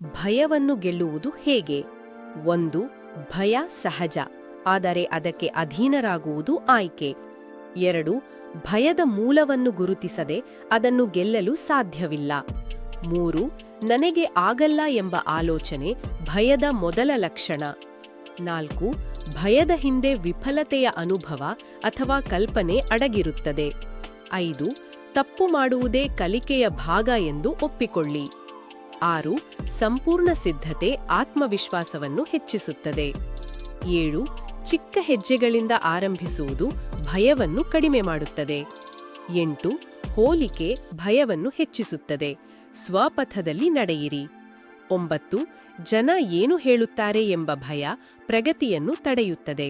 ಭಯವನ್ನು ಗೆಲ್ಲುವುದು ಹೇಗೆ? 1. ಭಯ ಸಹಜ, ಆದರೆ ಅದಕ್ಕೆ ಅಧೀನರಾಗುವುದು ಆಯ್ಕೆ. 2. ಭಯದ ಮೂಲವನ್ನು ಗುರುತಿಸದೆ ಅದನ್ನು ಗೆಲ್ಲಲು ಸಾಧ್ಯವಿಲ್ಲ. 3. ನನಗೆ ಆಗಲ್ಲ ಎಂಬ ಆಲೋಚನೆ ಭಯದ ಮೊದಲ ಲಕ್ಷಣ. 4. ಭಯದ ಹಿಂದೆ ವಿಫಲತೆಯ ಅನುಭವ ಅಥವಾ ಕಲ್ಪನೆ ಅಡಗಿರುತ್ತದೆ. 5. ತಪ್ಪು ಮಾಡುವುದೇ ಕಲಿಕೆಯ ಭಾಗ ಎಂದು ಒಪ್ಪಿಕೊಳ್ಳಿ. 6. ಸಂಪೂರ್ಣ ಸಿದ್ಧತೆ ಆತ್ಮವಿಶ್ವಾಸವನ್ನು ಹೆಚ್ಚಿಸುತ್ತದೆ. 7. ಚಿಕ್ಕ ಹೆಜ್ಜೆಗಳಿಂದ ಆರಂಭಿಸುವುದು ಭಯವನ್ನು ಕಡಿಮೆ ಮಾಡುತ್ತದೆ. 8. ಹೋಲಿಕೆ ಭಯವನ್ನು ಹೆಚ್ಚಿಸುತ್ತದೆ, ಸ್ವಪಥದಲ್ಲಿ ನಡೆಯಿರಿ. 9. ಜನ ಏನು ಹೇಳುತ್ತಾರೆ ಎಂಬ ಭಯ ಪ್ರಗತಿಯನ್ನು ತಡೆಯುತ್ತದೆ.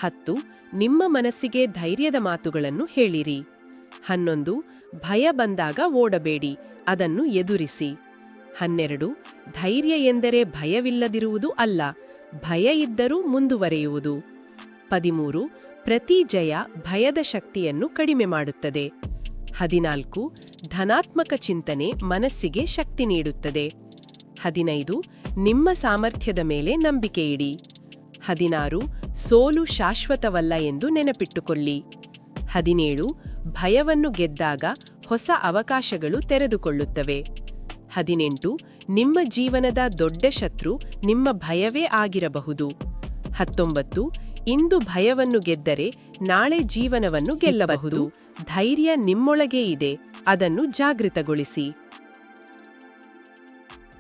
10. ನಿಮ್ಮ ಮನಸ್ಸಿಗೆ ಧೈರ್ಯದ ಮಾತುಗಳನ್ನು ಹೇಳಿರಿ. 11. ಭಯ ಬಂದಾಗ ಓಡಬೇಡಿ, ಅದನ್ನು ಎದುರಿಸಿ. 12. ಧೈರ್ಯ ಎಂದರೆ ಭಯವಿಲ್ಲದಿರುವುದು ಅಲ್ಲ, ಭಯ ಇದ್ದರೂ ಮುಂದುವರೆಯುವುದು. 13. ಪ್ರತಿ ಜಯ ಭಯದ ಶಕ್ತಿಯನ್ನು ಕಡಿಮೆ ಮಾಡುತ್ತದೆ. 14. ಧನಾತ್ಮಕ ಚಿಂತನೆ ಮನಸ್ಸಿಗೆ ಶಕ್ತಿ ನೀಡುತ್ತದೆ. 15. ನಿಮ್ಮ ಸಾಮರ್ಥ್ಯದ ಮೇಲೆ ನಂಬಿಕೆಯಿಡಿ. 16. ಸೋಲು ಶಾಶ್ವತವಲ್ಲ ಎಂದು ನೆನಪಿಟ್ಟುಕೊಳ್ಳಿ. 17. ಭಯವನ್ನು ಗೆದ್ದಾಗ ಹೊಸ ಅವಕಾಶಗಳು ತೆರೆದುಕೊಳ್ಳುತ್ತವೆ. 18. ನಿಮ್ಮ ಜೀವನದ ದೊಡ್ಡ ಶತ್ರು ನಿಮ್ಮ ಭಯವೇ ಆಗಿರಬಹುದು. 19. ಇಂದು ಭಯವನ್ನು ಗೆದ್ದರೆ ನಾಳೆ ಜೀವನವನ್ನು ಗೆಲ್ಲಬಹುದು. ಧೈರ್ಯ ನಿಮ್ಮೊಳಗೇ ಇದೆ, ಅದನ್ನು ಜಾಗೃತಗೊಳಿಸಿ.